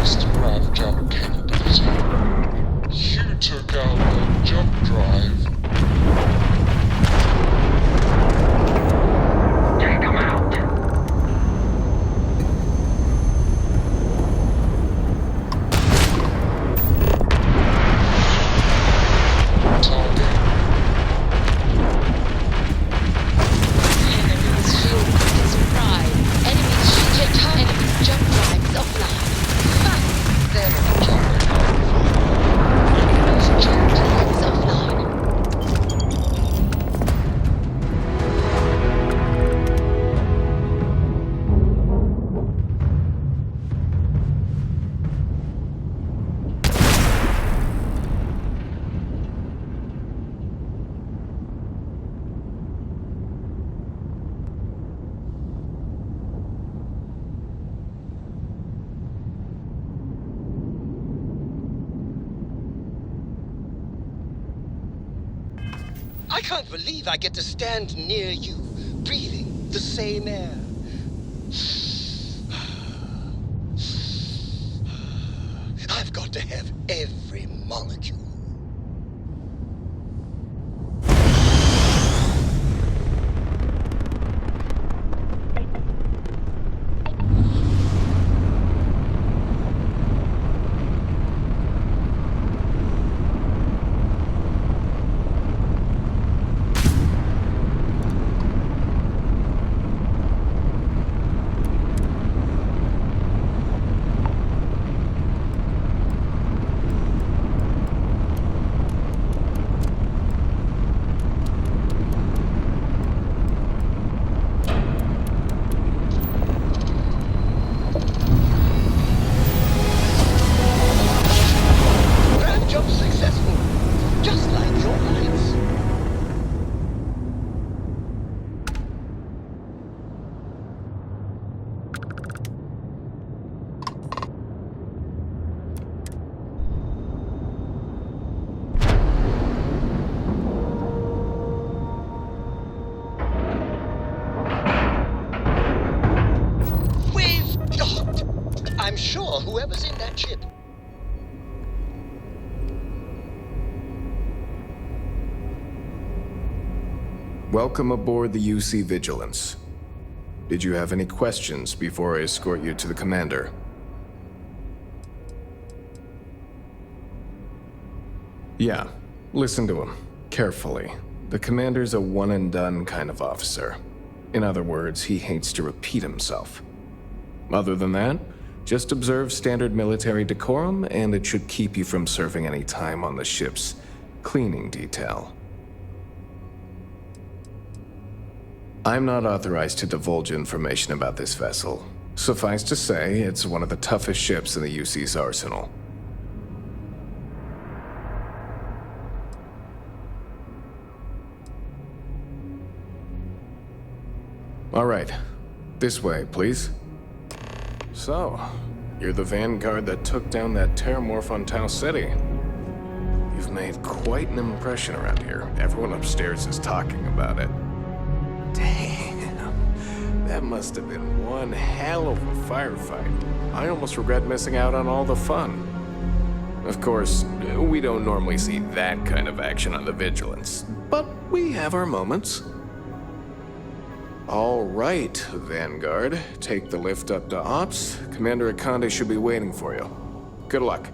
increased grav jump capability. You took out the jump drive. Take them out. Target. Enemy's shield is fried. Enemy's jump drive is offline. They're not jumping out. Enemy's jump drive is offline. I can't believe I get to stand near you, breathing the same air. I've got to have every molecule. Grav jump successful, just like your lights. We've docked. I'm sure whoever's in that ship. Welcome aboard the UC Vigilance. Did you have any questions before I escort you to the commander? Yeah, listen to him carefully. The commander's a one-and-done kind of officer. In other words, he hates to repeat himself. Other than that, just observe standard military decorum, and it should keep you from serving any time on the ship's cleaning detail. I'm not authorized to divulge information about this vessel. Suffice to say, it's one of the toughest ships in the UC's arsenal. All right, this way, please. So, you're the Vanguard that took down that terramorph on Tau City. You've made quite an impression around here. Everyone upstairs is talking about it. Damn, that must have been one hell of a firefight. I almost regret missing out on all the fun. Of course, we don't normally see that kind of action on the Vigilance, but we have our moments. All right, Vanguard. Take the lift up to Ops. Commander Akande should be waiting for you. Good luck.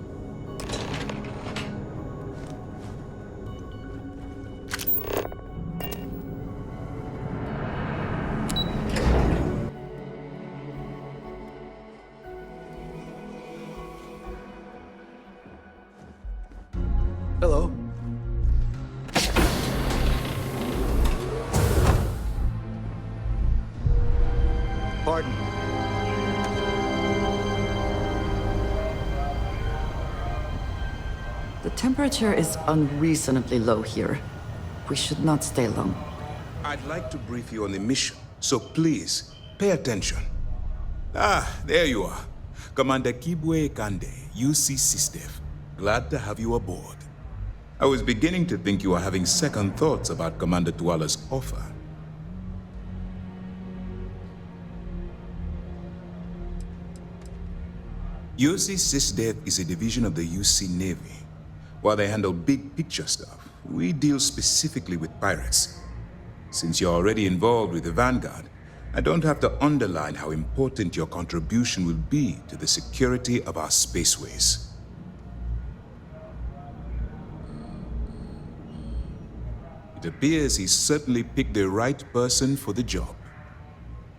Hello. Pardon. The temperature is unreasonably low here. We should not stay long. I'd like to brief you on the mission, so please, pay attention. Ah, there you are. Commander Kibwe Kande, UC Systef. Glad to have you aboard. I was beginning to think you were having second thoughts about Commander Tuala's offer. UC SysDev is a division of the UC Navy. While they handle big picture stuff, we deal specifically with pirates. Since you're already involved with the Vanguard, I don't have to underline how important your contribution will be to the security of our spaceways. It appears he's certainly picked the right person for the job.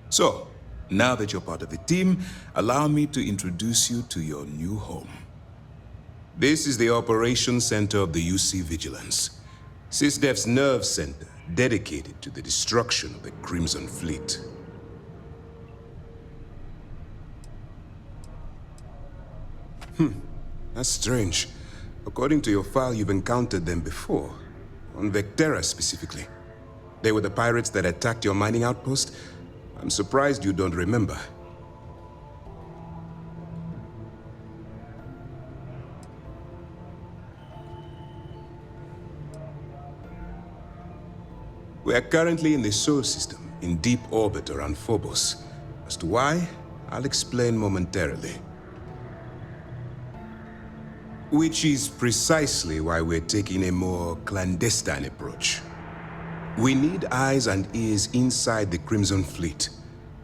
So, now that you're part of the team, allow me to introduce you to your new home. This is the Operations Center of the UC Vigilance, SysDev's nerve center dedicated to the destruction of the Crimson Fleet. That's strange. According to your file, you've encountered them before. On Vectera specifically. They were the pirates that attacked your mining outpost? I'm surprised you don't remember. We are currently in the Sol system, in deep orbit around Phobos. As to why, I'll explain momentarily. Which is precisely why we're taking a more clandestine approach. We need eyes and ears inside the Crimson Fleet.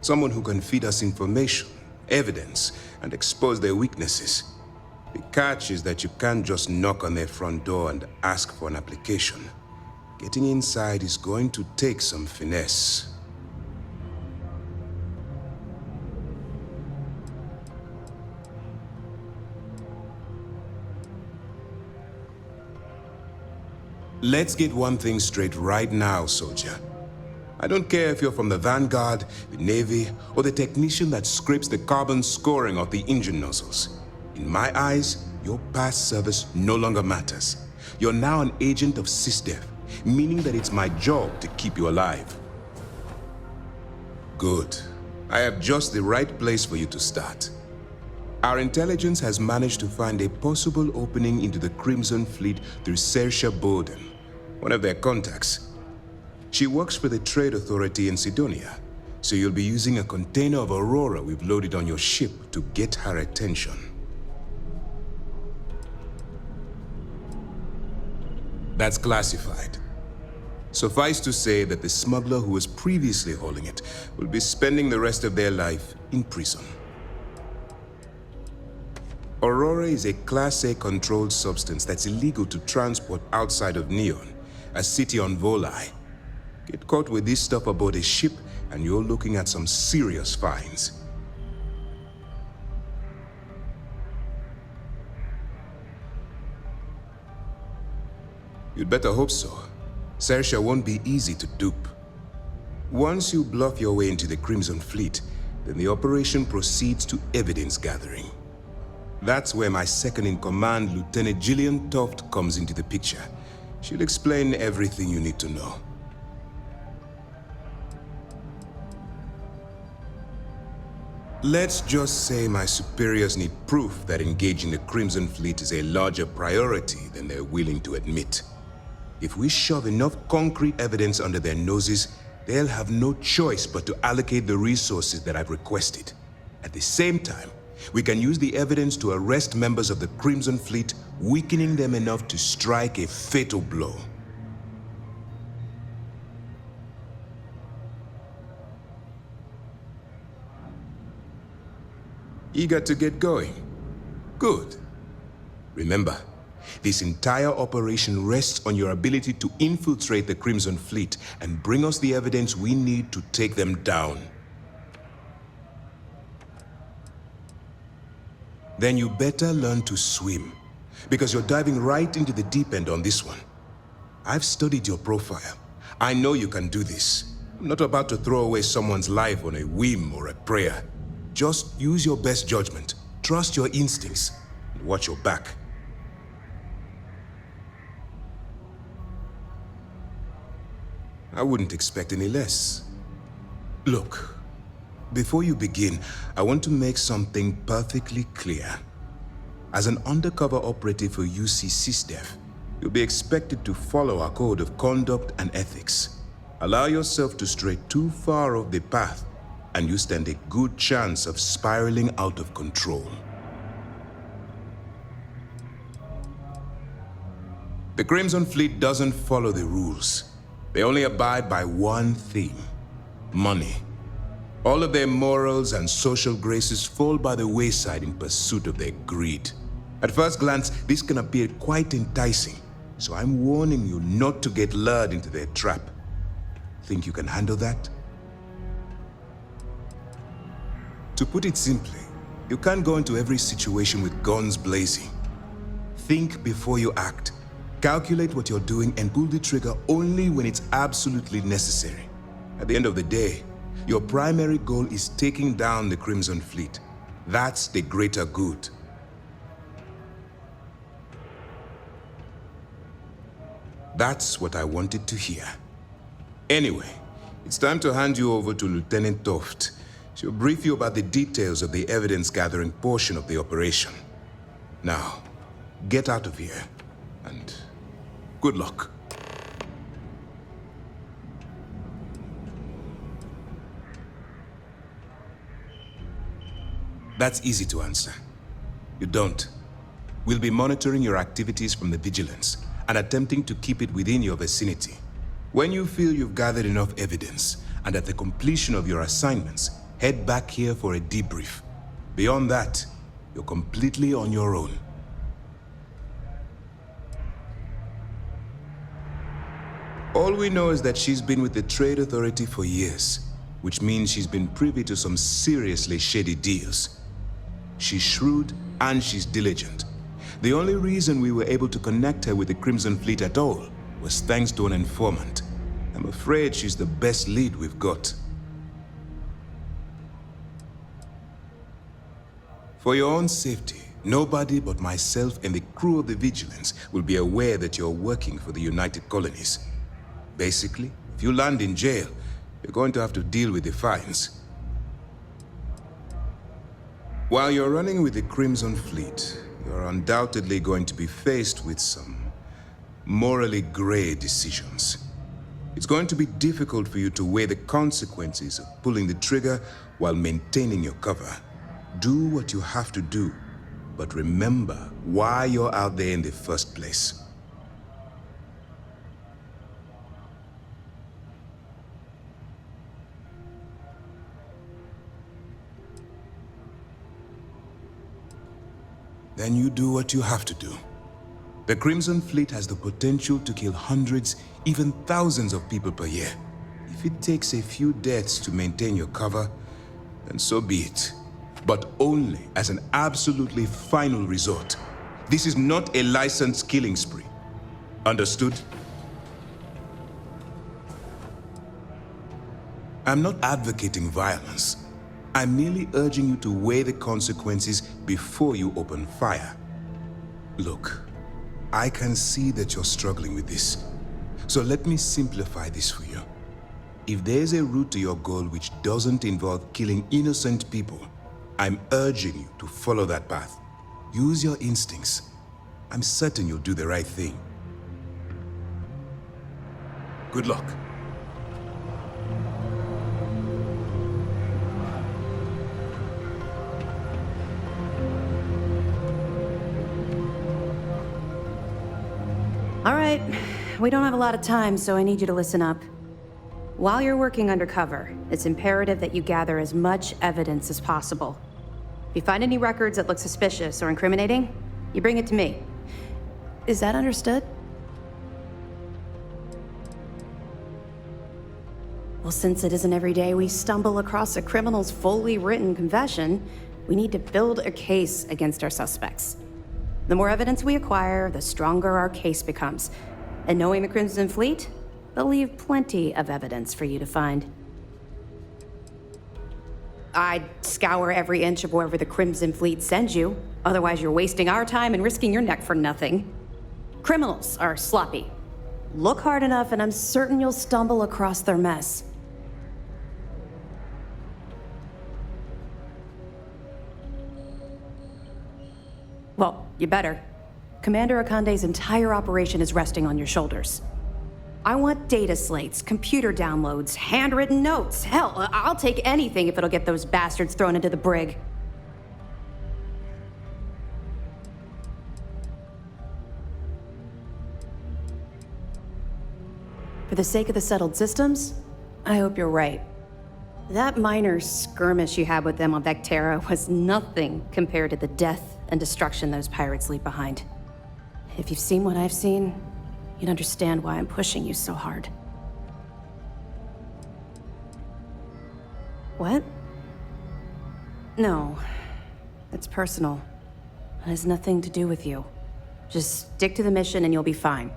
Someone who can feed us information, evidence, and expose their weaknesses. The catch is that you can't just knock on their front door and ask for an application. Getting inside is going to take some finesse. Let's get one thing straight right now, soldier. I don't care if you're from the Vanguard, the Navy, or the technician that scrapes the carbon scoring off the engine nozzles. In my eyes, your past service no longer matters. You're now an agent of SysDev, meaning that it's my job to keep you alive. Good. I have just the right place for you to start. Our intelligence has managed to find a possible opening into the Crimson Fleet through Será Bowden, one of their contacts. She works for the Trade Authority in Sidonia, so you'll be using a container of Aurora we've loaded on your ship to get her attention. That's classified. Suffice to say that the smuggler who was previously holding it will be spending the rest of their life in prison. Aurora is a Class A controlled substance that's illegal to transport outside of Neon, a city on Volai. Get caught with this stuff aboard a ship and you're looking at some serious fines. You'd better hope so. Será won't be easy to dupe. Once you bluff your way into the Crimson Fleet, then the operation proceeds to evidence gathering. That's where my second-in-command, Lieutenant Gillian Toft, comes into the picture. She'll explain everything you need to know. Let's just say my superiors need proof that engaging the Crimson Fleet is a larger priority than they're willing to admit. If we shove enough concrete evidence under their noses, they'll have no choice but to allocate the resources that I've requested. At the same time, we can use the evidence to arrest members of the Crimson Fleet, weakening them enough to strike a fatal blow. Eager to get going? Good. Remember, this entire operation rests on your ability to infiltrate the Crimson Fleet and bring us the evidence we need to take them down. Then you better learn to swim, because you're diving right into the deep end on this one. I've studied your profile. I know you can do this. I'm not about to throw away someone's life on a whim or a prayer. Just use your best judgment, trust your instincts, and watch your back. I wouldn't expect any less. Look. Before you begin, I want to make something perfectly clear. As an undercover operative for UC SysDev, you'll be expected to follow our code of conduct and ethics. Allow yourself to stray too far off the path, and you stand a good chance of spiraling out of control. The Crimson Fleet doesn't follow the rules. They only abide by one thing: money. All of their morals and social graces fall by the wayside in pursuit of their greed. At first glance, this can appear quite enticing, so I'm warning you not to get lured into their trap. Think you can handle that? To put it simply, you can't go into every situation with guns blazing. Think before you act. Calculate what you're doing and pull the trigger only when it's absolutely necessary. At the end of the day, your primary goal is taking down the Crimson Fleet. That's the greater good. That's what I wanted to hear. Anyway, it's time to hand you over to Lieutenant Toft. She'll brief you about the details of the evidence-gathering portion of the operation. Now, get out of here, and good luck. That's easy to answer. You don't. We'll be monitoring your activities from the Vigilance and attempting to keep it within your vicinity. When you feel you've gathered enough evidence, and at the completion of your assignments, head back here for a debrief. Beyond that, you're completely on your own. All we know is that she's been with the Trade Authority for years, which means she's been privy to some seriously shady deals. She's shrewd and she's diligent. The only reason we were able to connect her with the Crimson Fleet at all was thanks to an informant. I'm afraid she's the best lead we've got. For your own safety, nobody but myself and the crew of the Vigilance will be aware that you're working for the United Colonies. Basically, if you land in jail, you're going to have to deal with the fines. While you're running with the Crimson Fleet, you're undoubtedly going to be faced with some morally gray decisions. It's going to be difficult for you to weigh the consequences of pulling the trigger while maintaining your cover. Do what you have to do, but remember why you're out there in the first place. Then you do what you have to do. The Crimson Fleet has the potential to kill hundreds, even thousands of people per year. If it takes a few deaths to maintain your cover, then so be it. But only as an absolutely final resort. This is not a licensed killing spree. Understood? I'm not advocating violence. I'm merely urging you to weigh the consequences before you open fire. Look, I can see that you're struggling with this. So let me simplify this for you. If there's a route to your goal which doesn't involve killing innocent people, I'm urging you to follow that path. Use your instincts. I'm certain you'll do the right thing. Good luck. All right, we don't have a lot of time, so I need you to listen up. While you're working undercover, it's imperative that you gather as much evidence as possible. If you find any records that look suspicious or incriminating, you bring it to me. Is that understood? Well, since it isn't every day we stumble across a criminal's fully written confession, we need to build a case against our suspects. The more evidence we acquire, the stronger our case becomes. And knowing the Crimson Fleet, they'll leave plenty of evidence for you to find. I'd scour every inch of wherever the Crimson Fleet sends you. Otherwise, you're wasting our time and risking your neck for nothing. Criminals are sloppy. Look hard enough and I'm certain you'll stumble across their mess. Well, you better. Commander Akande's entire operation is resting on your shoulders. I want data slates, computer downloads, handwritten notes. Hell, I'll take anything if it'll get those bastards thrown into the brig. For the sake of the settled systems, I hope you're right. That minor skirmish you had with them on Vectera was nothing compared to the death and destruction those pirates leave behind. If you've seen what I've seen, you'd understand why I'm pushing you so hard. What? No. It's personal. It has nothing to do with you. Just stick to the mission and you'll be fine.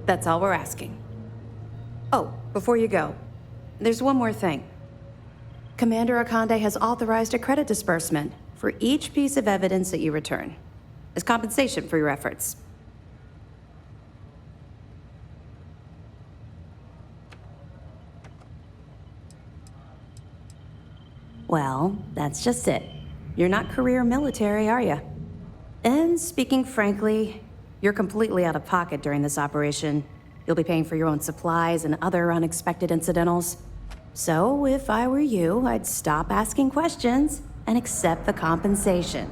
That's all we're asking. Oh, before you go, there's one more thing. Commander Akande has authorized a credit disbursement for each piece of evidence that you return, as compensation for your efforts. Well, that's just it. You're not career military, are you? And speaking frankly, you're completely out of pocket during this operation. You'll be paying for your own supplies and other unexpected incidentals. So, if I were you, I'd stop asking questions and accept the compensation.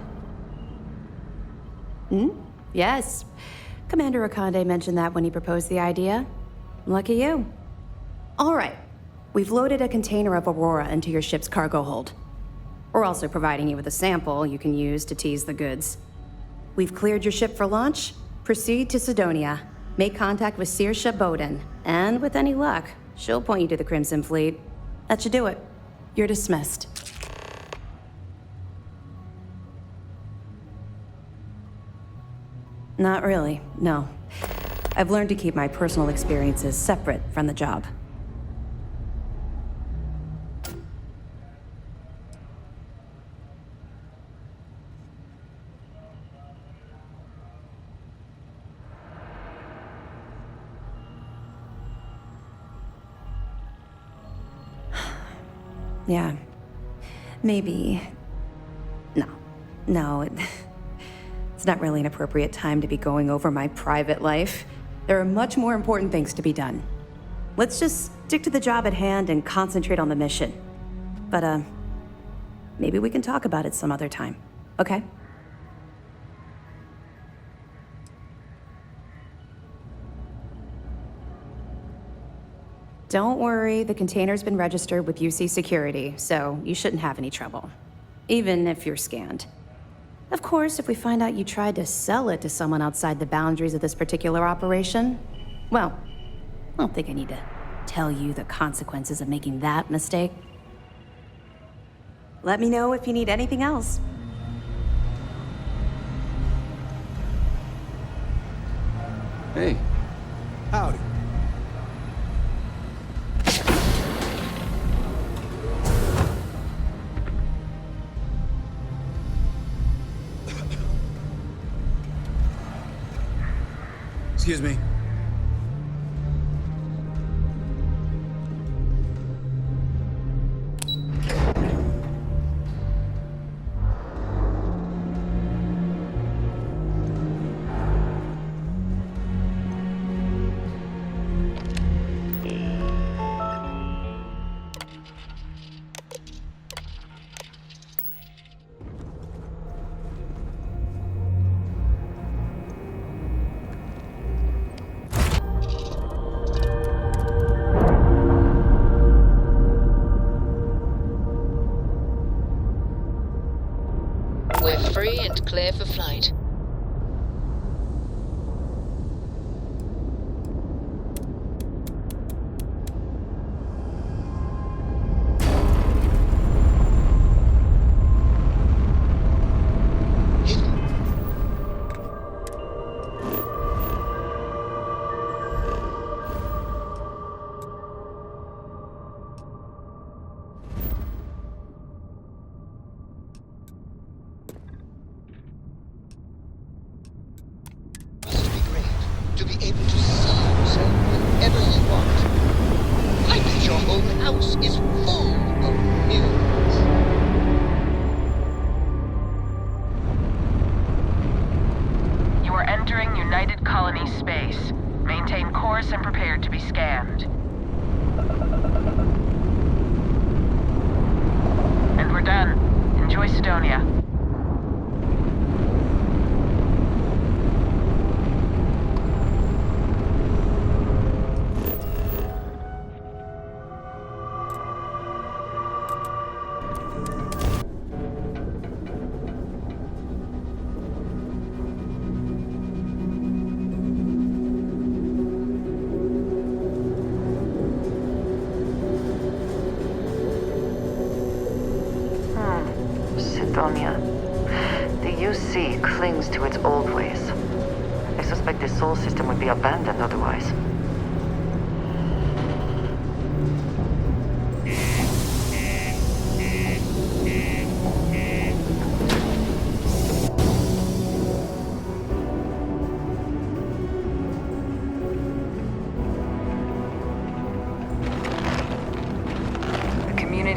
Yes. Commander Akande mentioned that when he proposed the idea. Lucky you. All right. We've loaded a container of Aurora into your ship's cargo hold. We're also providing you with a sample you can use to tease the goods. We've cleared your ship for launch. Proceed to Sidonia. Make contact with Saoirse Bowden. And with any luck, she'll point you to the Crimson Fleet. That should do it. You're dismissed. Not really, no. I've learned to keep my personal experiences separate from the job. Yeah. Maybe. No, it's not really an appropriate time to be going over my private life. There are much more important things to be done. Let's just stick to the job at hand and concentrate on the mission. But, maybe we can talk about it some other time, okay? Don't worry, the container's been registered with UC Security, so you shouldn't have any trouble. Even if you're scanned. Of course, if we find out you tried to sell it to someone outside the boundaries of this particular operation, well, I don't think I need to tell you the consequences of making that mistake. Let me know if you need anything else. Hey. Howdy. Excuse me. We're free and clear for flight. To be able to see yourself whenever you want. I bet your own house is full of mirrors. You are entering United Colony space. Maintain course and prepare to be scanned. And we're done. Enjoy Sidonia. Cydonia. The UC clings to its old ways. I suspect the Sol system would be abandoned otherwise.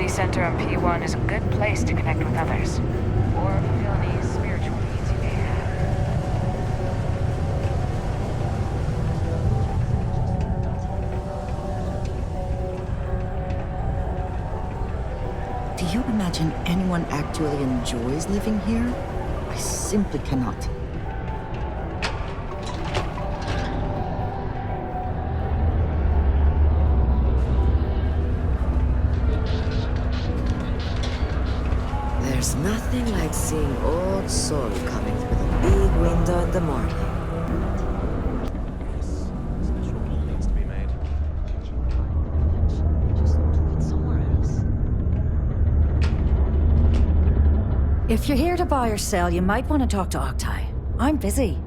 Center on P1 is a good place to connect with others. Or fulfill any spiritual needs you may have. Do you imagine anyone actually enjoys living here? I simply cannot. There's nothing like seeing old Sol coming through the big window in the morning. If you're here to buy or sell, you might want to talk to Octai. I'm busy.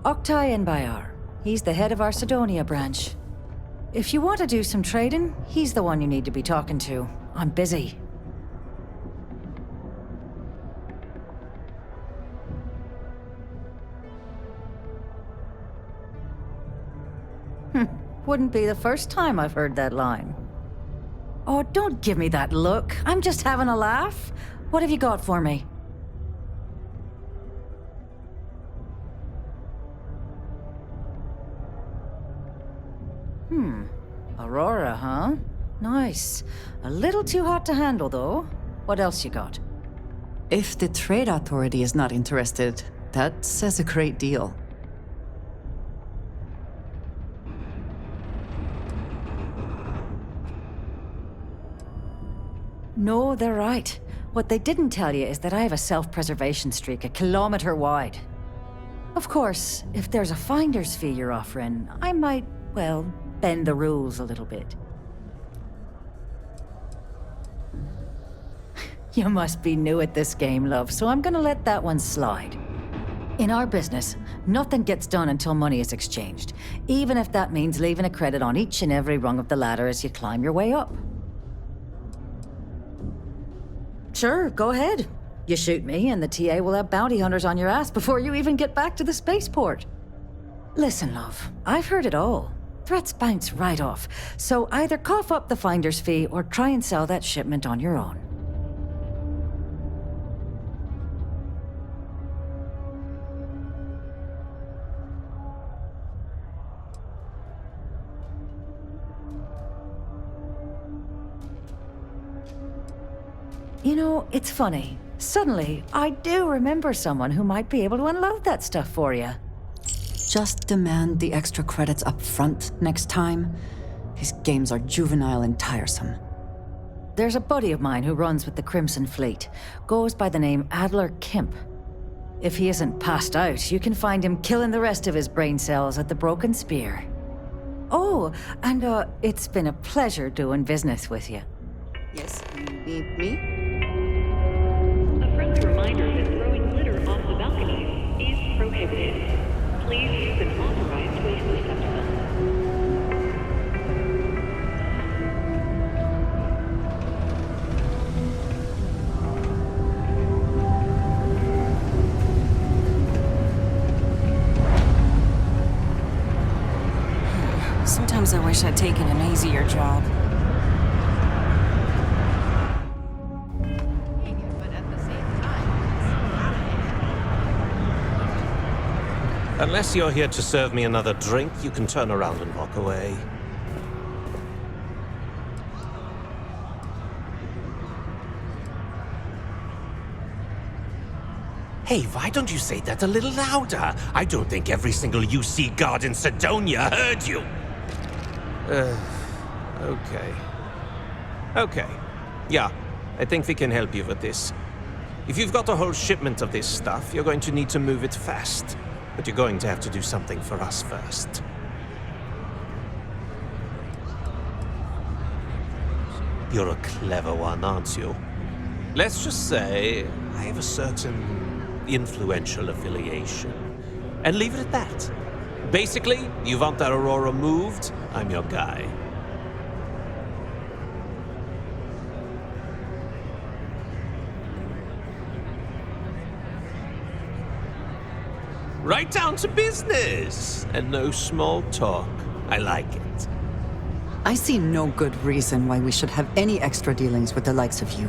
Octai Bayar. He's the head of our Cydonia branch. If you want to do some trading, he's the one you need to be talking to. I'm busy. Wouldn't be the first time I've heard that line. Oh, don't give me that look. I'm just having a laugh. What have you got for me? Aurora, huh? Nice. A little too hot to handle, though. What else you got? If the Trade Authority is not interested, that says a great deal. No, they're right. What they didn't tell you is that I have a self-preservation streak 1 kilometer wide. Of course, if there's a finder's fee you're offering, I might, well, bend the rules a little bit. You must be new at this game, love, so I'm gonna let that one slide. In our business, nothing gets done until money is exchanged, even if that means leaving a credit on each and every rung of the ladder as you climb your way up. Sure, go ahead. You shoot me, and the TA will have bounty hunters on your ass before you even get back to the spaceport. Listen, love, I've heard it all. Threats bounce right off, so either cough up the finder's fee or try and sell that shipment on your own. You know, it's funny. Suddenly, I do remember someone who might be able to unload that stuff for you. Just demand the extra credits up front next time. These games are juvenile and tiresome. There's a buddy of mine who runs with the Crimson Fleet. Goes by the name Adler Kemp. If he isn't passed out, you can find him killing the rest of his brain cells at the Broken Spear. Oh, and it's been a pleasure doing business with you. Yes, you need me? A friendly reminder that throwing litter off the balconies is prohibited. Please use an authorized waste receptacle. Sometimes I wish I'd taken an easier job. Unless you're here to serve me another drink, you can turn around and walk away. Hey, why don't you say that a little louder? I don't think every single UC guard in Cydonia heard you. Okay. Okay. Yeah, I think we can help you with this. If you've got a whole shipment of this stuff, you're going to need to move it fast. But you're going to have to do something for us first. You're a clever one, aren't you? Let's just say I have a certain influential affiliation. And leave it at that. Basically, you want that Aurora moved, I'm your guy. Right down to business, and no small talk. I like it. I see no good reason why we should have any extra dealings with the likes of you.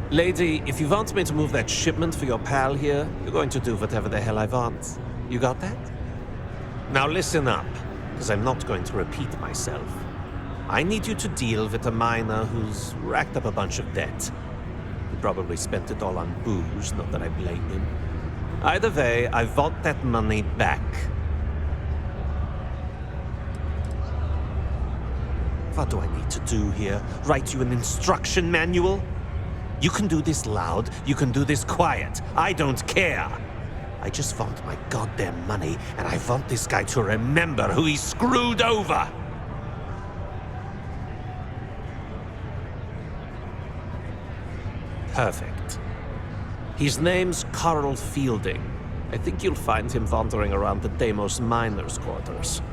Lady, if you want me to move that shipment for your pal here, you're going to do whatever the hell I want. You got that? Now listen up, because I'm not going to repeat myself. I need you to deal with a miner who's racked up a bunch of debt. He probably spent it all on booze, not that I blame him. Either way, I want that money back. What do I need to do here? Write you an instruction manual? You can do this loud, you can do this quiet. I don't care. I just want my goddamn money, and I want this guy to remember who he screwed over. Perfect. His name's Carl Fielding. I think you'll find him wandering around the Deimos miners' quarters.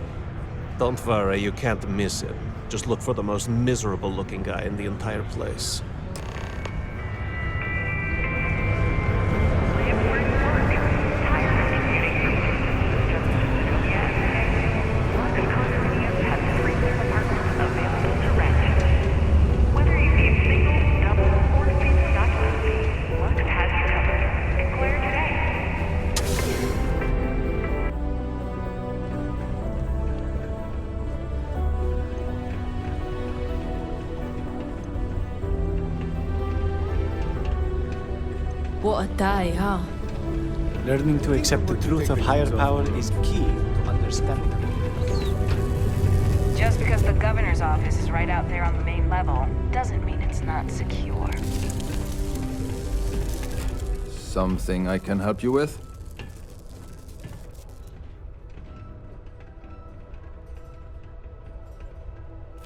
Don't worry, you can't miss him. Just look for the most miserable-looking guy in the entire place. What a day, huh? Learning to accept the truth of higher power is key to understanding. Just because the governor's office is right out there on the main level, doesn't mean it's not secure. Something I can help you with?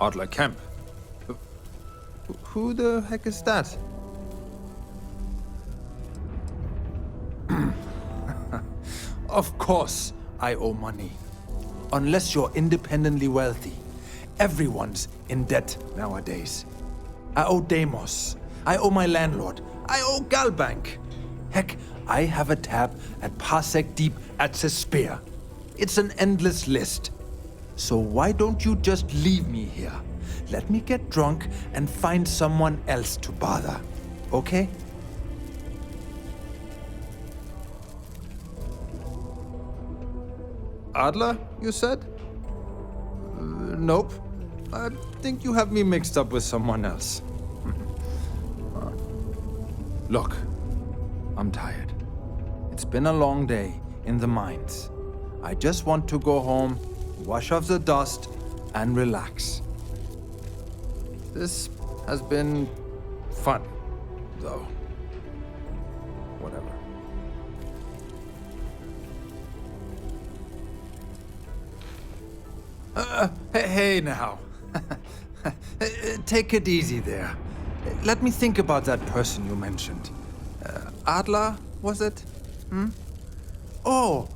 Adler Kemp. Who the heck is that? Of course I owe money. Unless you're independently wealthy. Everyone's in debt nowadays. I owe Deimos. I owe my landlord. I owe Galbank. Heck, I have a tab at Parsec Deep at Cespear. It's an endless list. So why don't you just leave me here? Let me get drunk and find someone else to bother. Okay? Adler, you said? Nope. I think you have me mixed up with someone else. Look, I'm tired. It's been a long day in the mines. I just want to go home, wash off the dust, and relax. This has been fun, though. Whatever. Hey now. Take it easy there. Let me think about that person you mentioned. Adler, was it? Oh,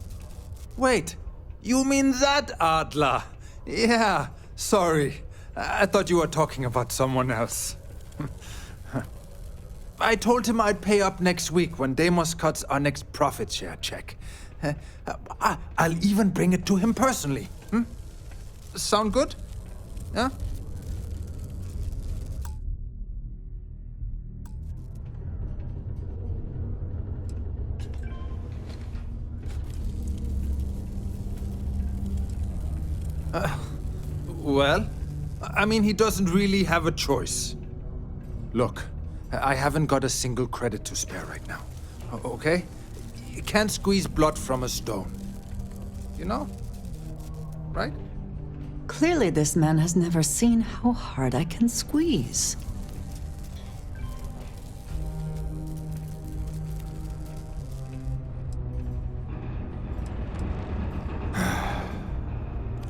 wait. You mean that Adler? Yeah, sorry. I thought you were talking about someone else. I told him I'd pay up next week when Deimos cuts our next profit share check. I'll even bring it to him personally. Sound good? Yeah? Well, I mean, he doesn't really have a choice. Look, I haven't got a single credit to spare right now. Okay? You can't squeeze blood from a stone. You know? Right? Clearly this man has never seen how hard I can squeeze.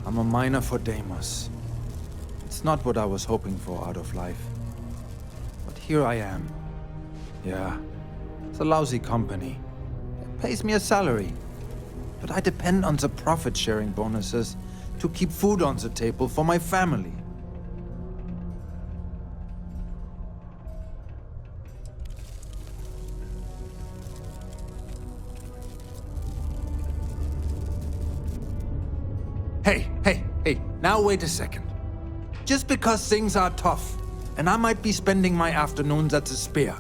I'm a miner for Deimos. It's not what I was hoping for out of life. here I am. Yeah, it's a lousy company. It pays me a salary. But I depend on the profit-sharing bonuses to keep food on the table for my family. Hey, now wait a second. Just because things are tough, and I might be spending my afternoons at the Spear,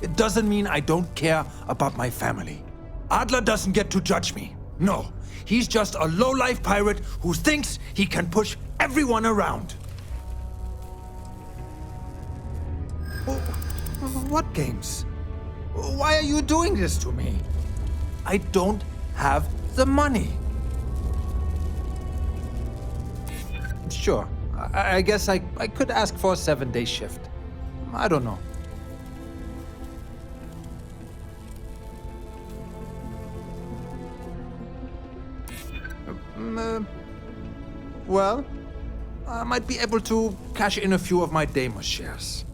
it doesn't mean I don't care about my family. Adler doesn't get to judge me. No, he's just a low-life pirate who thinks he can push everyone around. What games? Why are you doing this to me? I don't have the money. Sure, I guess I could ask for a 7-day shift. I don't know. Well, I might be able to cash in a few of my Deimos shares.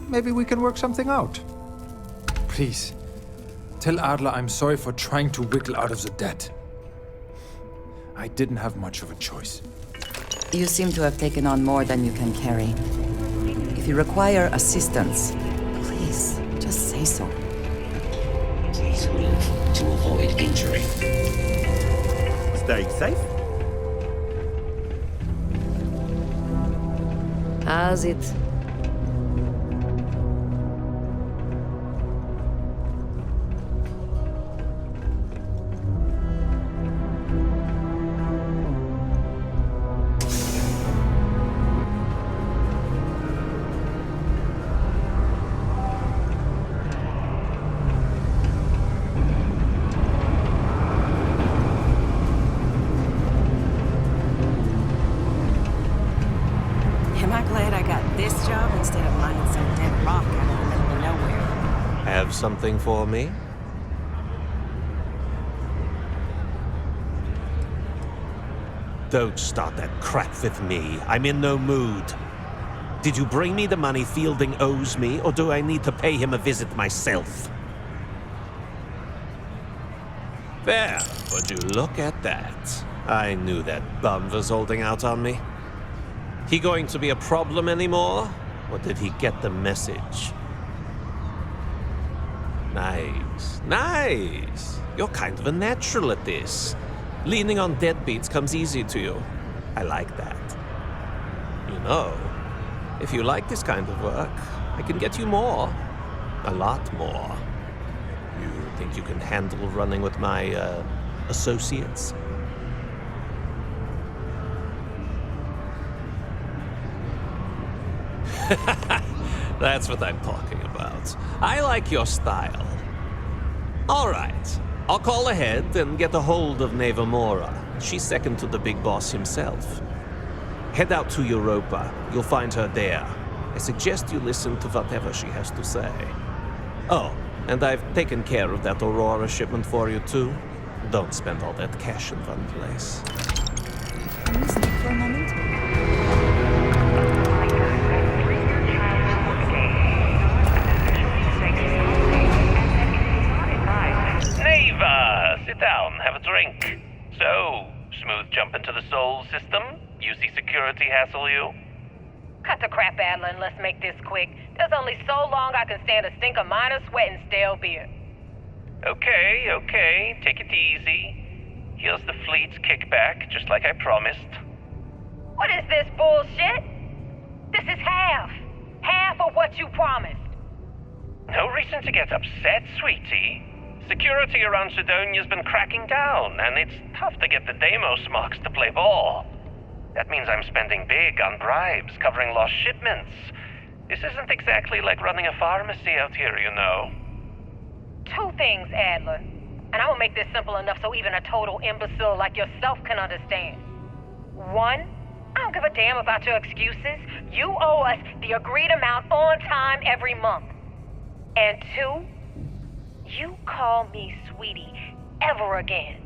Maybe we can work something out. Please, tell Adler I'm sorry for trying to wiggle out of the debt. I didn't have much of a choice. You seem to have taken on more than you can carry. If you require assistance, please, just say so. Please move to avoid injury. Stay safe. As it. Something for me? Don't start that crap with me. I'm in no mood. Did you bring me the money Fielding owes me, or do I need to pay him a visit myself? There, would you look at that? I knew that bum was holding out on me. He going to be a problem anymore? Or did he get the message? Nice, nice. You're kind of a natural at this. Leaning on deadbeats comes easy to you. I like that. You know, if you like this kind of work, I can get you more. A lot more. You think you can handle running with my, associates? That's what I'm talking about. I like your style. All right. I'll call ahead and get a hold of Neva Mora. She's second to the big boss himself. Head out to Europa. You'll find her there. I suggest you listen to whatever she has to say. Oh, and I've taken care of that Aurora shipment for you too. Don't spend all that cash in one place. Can you speak for a moment? Neva, sit down, have a drink. So, smooth jump into the Sol system? UC security hassle you? Cut the crap, Adler, and let's make this quick. There's only so long I can stand a stink of minor sweat and stale beer. Okay, take it easy. Here's the fleet's kickback, just like I promised. What is this bullshit? This is half of what you promised. No reason to get upset, sweetie. Security around Sidonia's been cracking down, and it's tough to get the Deimos marks to play ball. That means I'm spending big on bribes, covering lost shipments. This isn't exactly like running a pharmacy out here, you know. Two things, Adler. And I will make this simple enough so even a total imbecile like yourself can understand. One, I don't give a damn about your excuses. You owe us the agreed amount on time every month. And two, you call me sweetie ever again.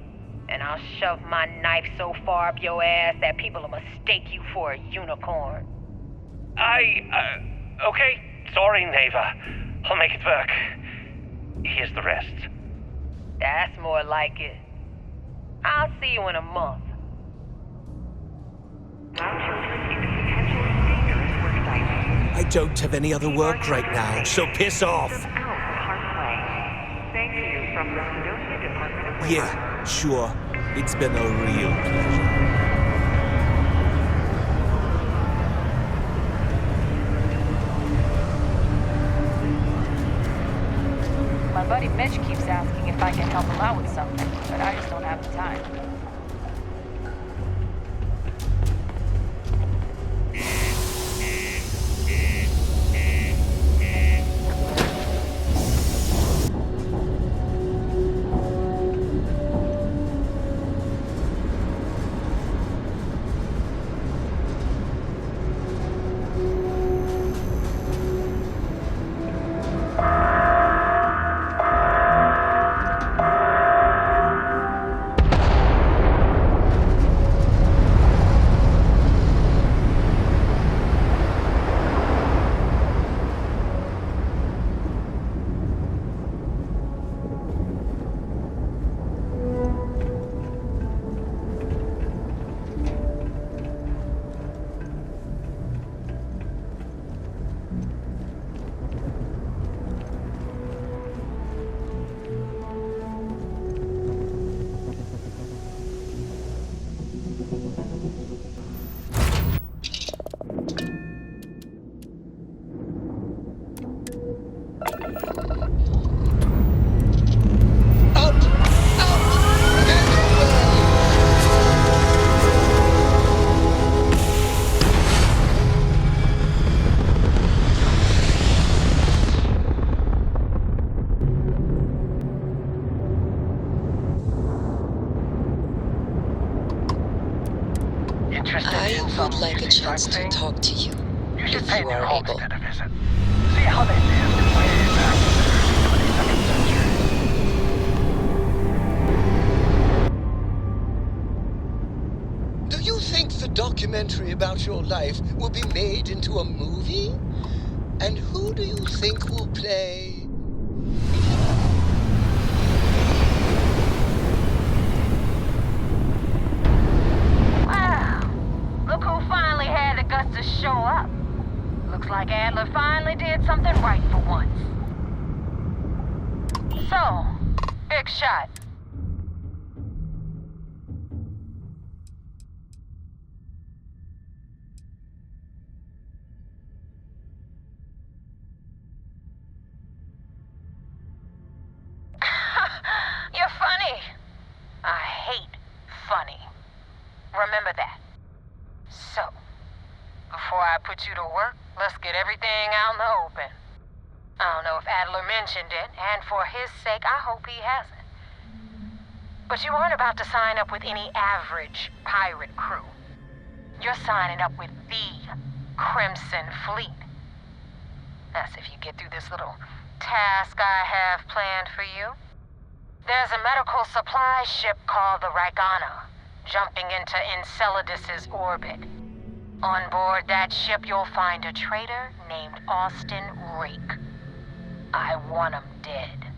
And I'll shove my knife so far up your ass that people will mistake you for a unicorn. Okay. Sorry, Neva. I'll make it work. Here's the rest. That's more like it. I'll see you in a month. I don't have any other work right now, so piss off. Thank you from the Sidonia Department of Labor. Yeah, sure. It's been a real pleasure. My buddy Mitch keeps asking if I can help him out with something, but I just don't have the time. I would like a chance to talk to you, if you are able. See how they lived way back in the 22nd century. Do you think the documentary about your life will be made into a movie? And who do you think will play? Look who finally had the guts to show up. Looks like Adler finally did something right for once. So, big shot. You're funny. I hate funny. Remember that. So, before I put you to work, let's get everything out in the open. I don't know if Adler mentioned it, and for his sake, I hope he hasn't. But you aren't about to sign up with any average pirate crew. You're signing up with the Crimson Fleet. That's if you get through this little task I have planned for you. There's a medical supply ship called the Ragana, jumping into Enceladus's orbit. On board that ship, you'll find a traitor named Austin Rake. I want him dead.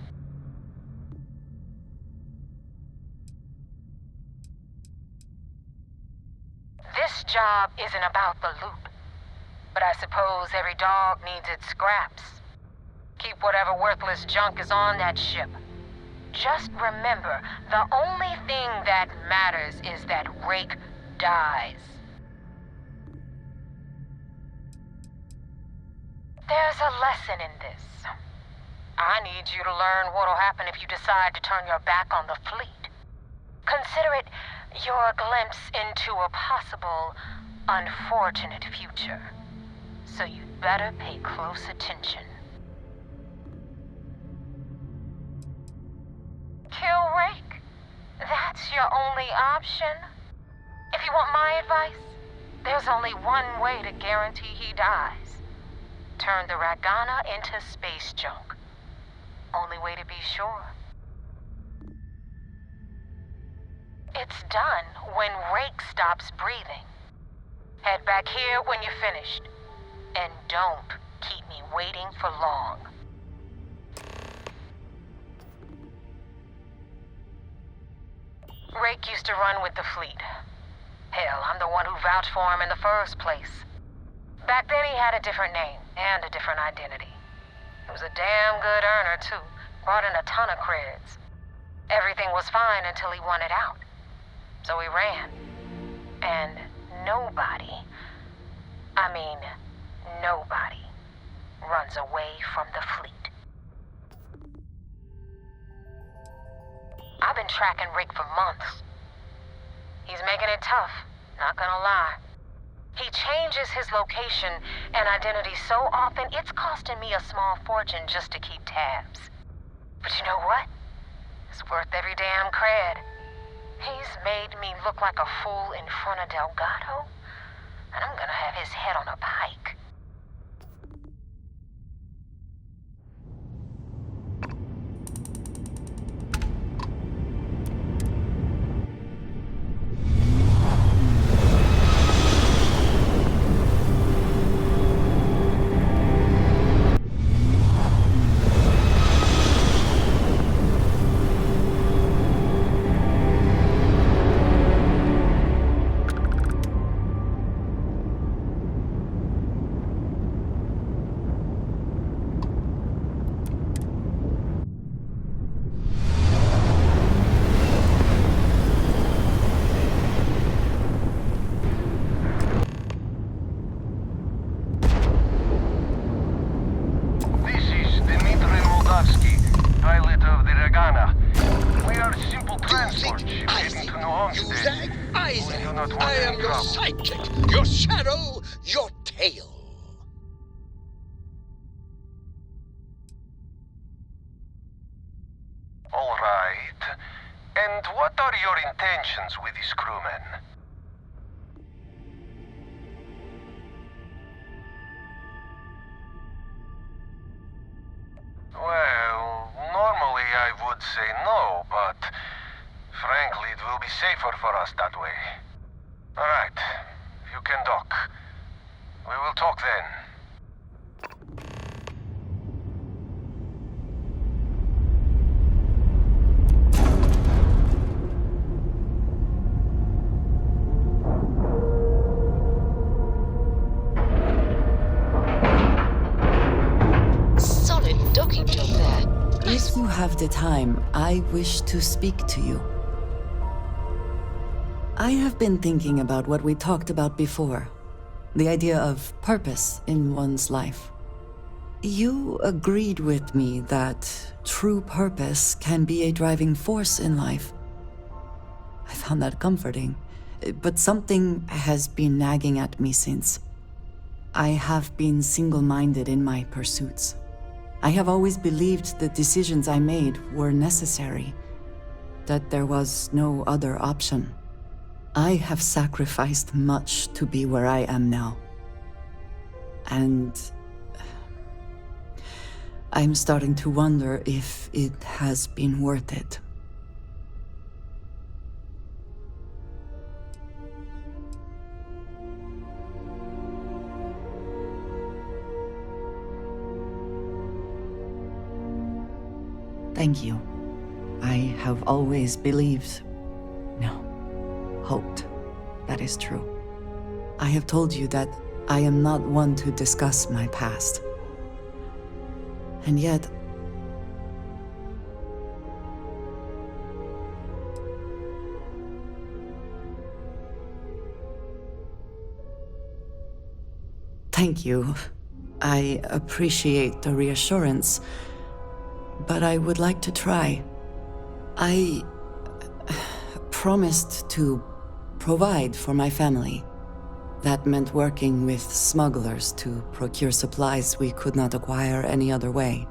This job isn't about the loot, but I suppose every dog needs its scraps. Keep whatever worthless junk is on that ship. Just remember, the only thing that matters is that Rake dies. There's a lesson in this. I need you to learn what'll happen if you decide to turn your back on the fleet. Consider it your glimpse into a possible, unfortunate future. So you'd better pay close attention. Kill Rake? That's your only option? If you want my advice, there's only one way to guarantee he dies. Turn the Ragana into space junk. Only way to be sure. It's done when Rake stops breathing. Head back here when you're finished. And don't keep me waiting for long. Rake used to run with the fleet. Hell, I'm the one who vouched for him in the first place. Back then he had a different name and a different identity. He was a damn good earner, too. Brought in a ton of creds. Everything was fine until he wanted out. So he ran. And nobody runs away from the fleet. I've been tracking Rick for months. He's making it tough, not gonna lie. He changes his location and identity so often, it's costing me a small fortune just to keep tabs. But you know what? It's worth every damn cred. He's made me look like a fool in front of Delgado, and I'm gonna have his head on a pike. Your shadow, your tail. All right. And what are your intentions with these crewmen? Well, normally I would say no, but frankly, it will be safer for us that way. All right. You can dock. We will talk then. Solid docking job there. If you have the time, I wish to speak to you. I have been thinking about what we talked about before. The idea of purpose in one's life. You agreed with me that true purpose can be a driving force in life. I found that comforting, but something has been nagging at me since. I have been single-minded in my pursuits. I have always believed the decisions I made were necessary, that there was no other option. I have sacrificed much to be where I am now. And I'm starting to wonder if it has been worth it. Thank you. I have always believed, no, hoped that is true. I have told you that I am not one to discuss my past. And yet, thank you. I appreciate the reassurance, but I would like to try. I promised to provide for my family. That meant working with smugglers to procure supplies we could not acquire any other way.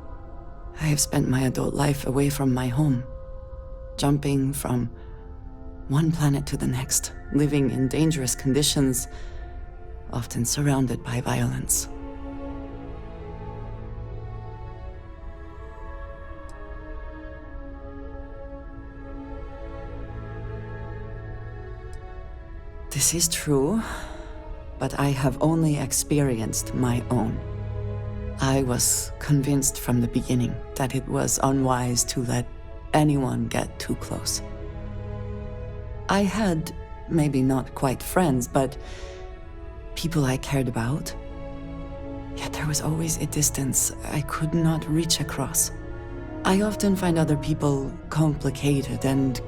I have spent my adult life away from my home, jumping from one planet to the next, living in dangerous conditions, often surrounded by violence. This is true, but I have only experienced my own. I was convinced from the beginning that it was unwise to let anyone get too close. I had, maybe not quite friends, but people I cared about. Yet there was always a distance I could not reach across. I often find other people complicated and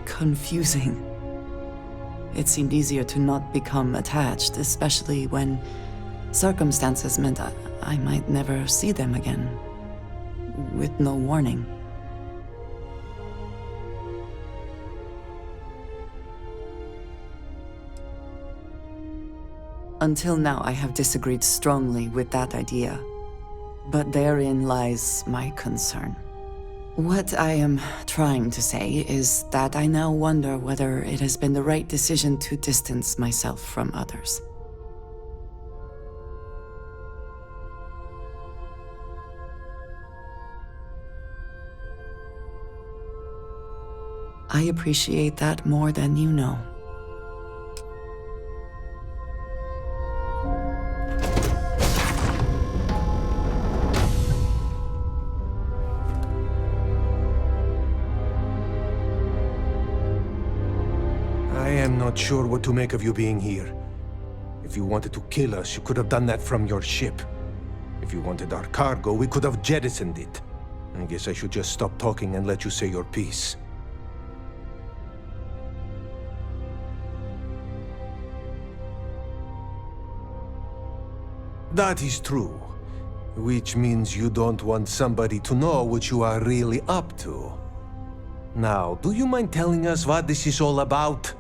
confusing. It seemed easier to not become attached, especially when circumstances meant I might never see them again, with no warning. Until now, I have disagreed strongly with that idea, but therein lies my concern. What I am trying to say is that I now wonder whether it has been the right decision to distance myself from others. I appreciate that more than you know. I am not sure what to make of you being here. If you wanted to kill us, you could have done that from your ship. If you wanted our cargo, we could have jettisoned it. I guess I should just stop talking and let you say your piece. That is true. Which means you don't want somebody to know what you are really up to. Now, do you mind telling us what this is all about?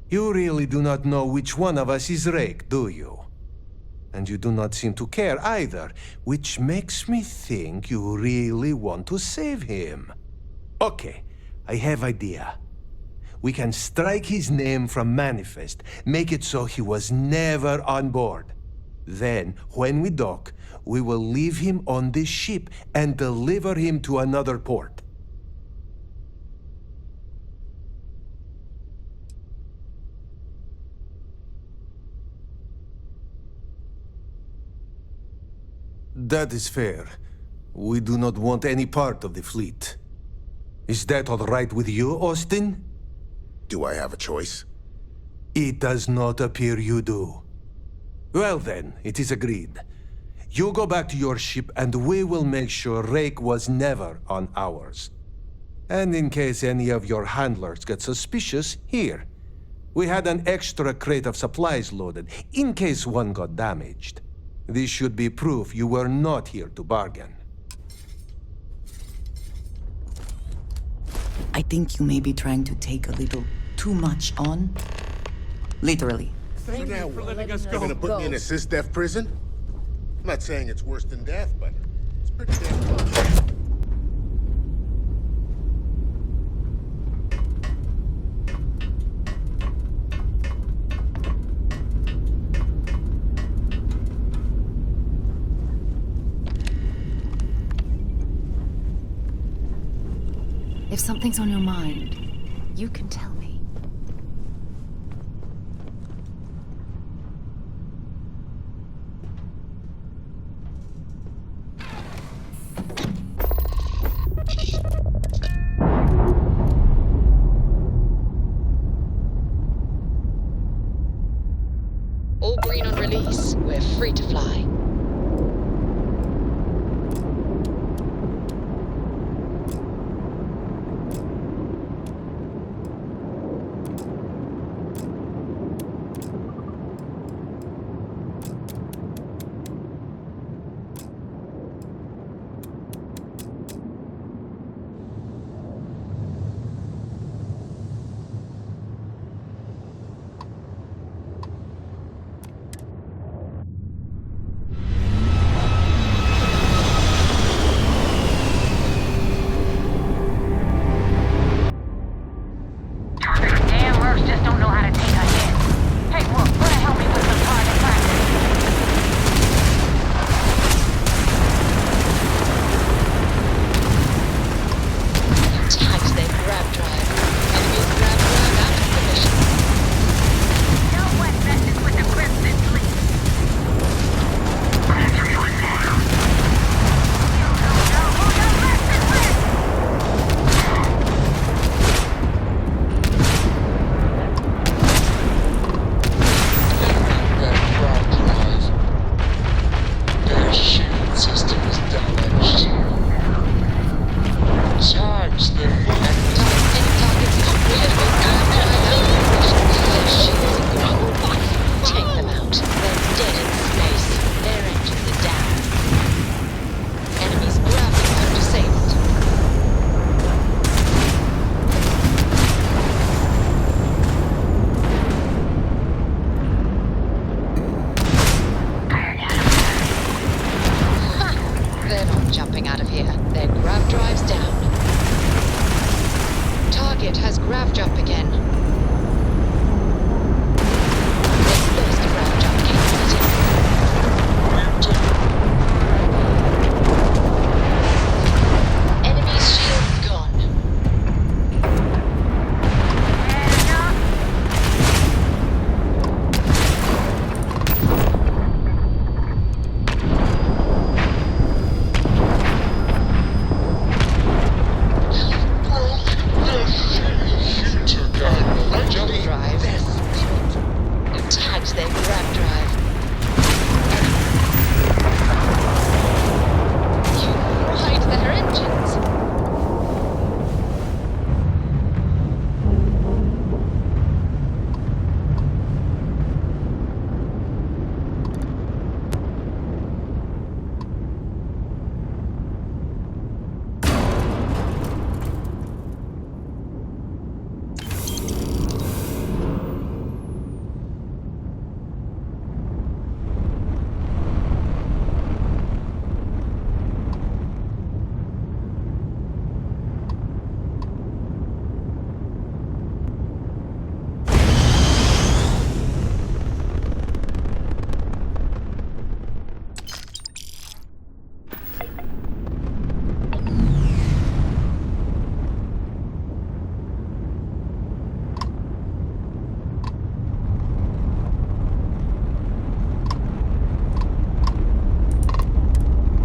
You really do not know which one of us is Rake, do you? And you do not seem to care either, which makes me think you really want to save him. Okay, I have idea. We can strike his name from Manifest, make it so he was never on board. Then, when we dock, we will leave him on this ship and deliver him to another port. That is fair. We do not want any part of the fleet. Is that all right with you, Austin? Do I have a choice? It does not appear you do. Well then, it is agreed. You go back to your ship and we will make sure Rake was never on ours. And in case any of your handlers get suspicious, here. We had an extra crate of supplies loaded, in case one got damaged. This should be proof you were not here to bargain. I think you may be trying to take a little too much on. Literally. So now what? You're gonna put me in a sys-def prison? I'm not saying it's worse than death, but it's pretty damn close. If something's on your mind, you can tell me. All green on release. We're free to fly. target has grav jump again. They've lost grav jump capability. Enemy's shield's gone. Jump drive. You tagged their grav drive. You fried their engines.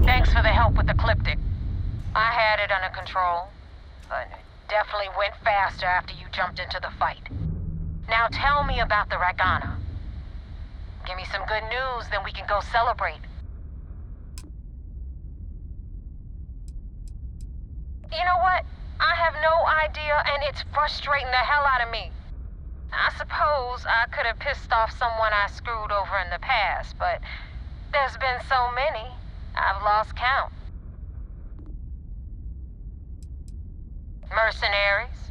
Thanks for the help with the Ecliptic. I had it under control, but it definitely went faster after you jumped into the fight. Now tell me about the Ragana. Give me some good news, then we can go celebrate. You know what? I have no idea, and it's frustrating the hell out of me. I suppose I could have pissed off someone I screwed over in the past, but there's been so many, I've lost count. Mercenaries.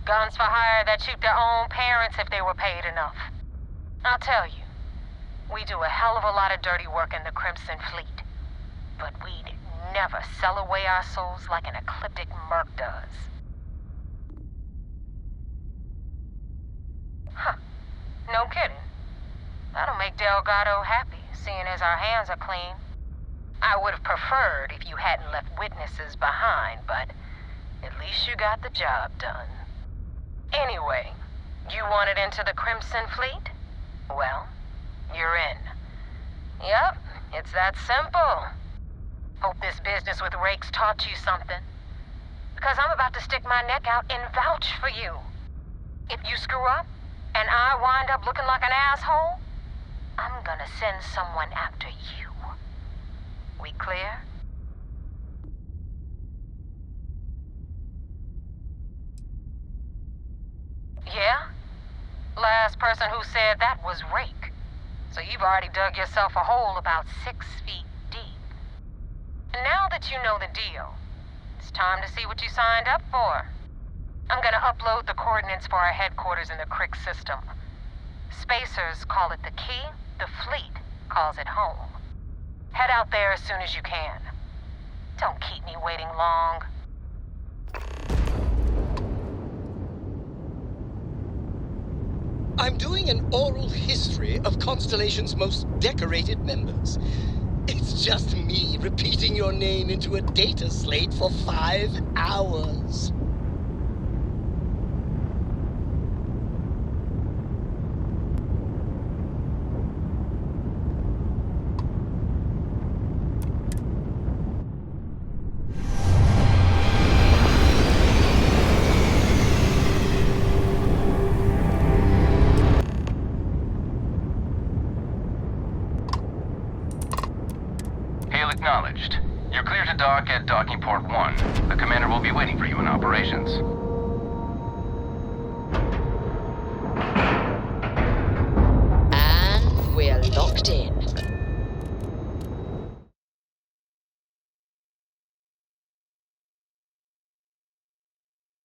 Guns for hire that shoot their own parents if they were paid enough. I'll tell you, we do a hell of a lot of dirty work in the Crimson Fleet, but we'd never sell away our souls like an ecliptic merc does. Huh. No kidding. That'll make Delgado happy, seeing as our hands are clean. I would have preferred if you hadn't left witnesses behind, but at least you got the job done. Anyway, you wanted into the Crimson Fleet? Well, you're in. Yep, it's that simple. Hope this business with Rakes taught you something. Because I'm about to stick my neck out and vouch for you. If you screw up, and I wind up looking like an asshole, I'm gonna send someone after you. We clear? Yeah? Last person who said that was Rake. So you've already dug yourself a hole about 6 feet deep. And now that you know the deal, it's time to see what you signed up for. I'm gonna upload the coordinates for our headquarters in the Crick system. Spacers call it the key, the fleet calls it home. Head out there as soon as you can. Don't keep me waiting long. I'm doing an oral history of Constellation's most decorated members. It's just me repeating your name into a data slate for 5 hours. Acknowledged. You're clear to dock at docking port 1. The commander will be waiting for you in operations.